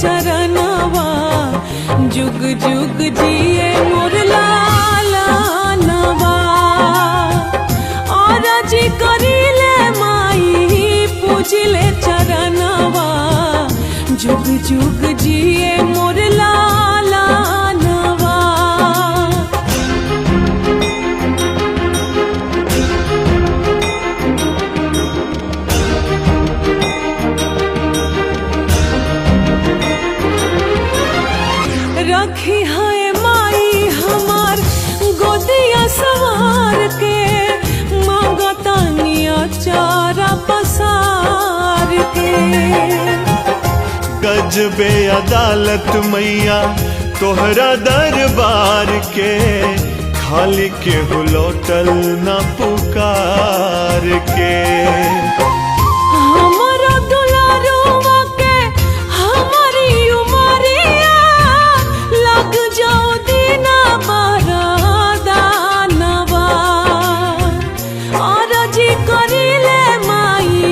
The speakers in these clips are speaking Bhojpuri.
चरणवा जुग जुग जिए मोर लाला नवा और जी करिले माई पूजिले चरणवा जुग जुग जिए मोर लाला नवा। रखी है माई हमार गोदिया सवार के मांगतानिया चारा पसार के। गजबे अदालत मैया तोहरा दरबार के खाली के लौटल न पुकार के। हमारा दुलारुआ के हमारी उमरिया लग जाओ दीना बरदानवा और जी करिले माई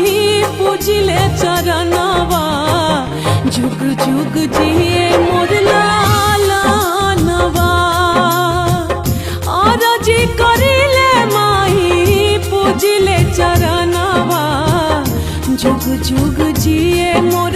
पूजिले चरणवा जुग जुग जिए मोर लाला नवा और जी करिले माई पूजिले चरणवा जुग जुग जिए मोर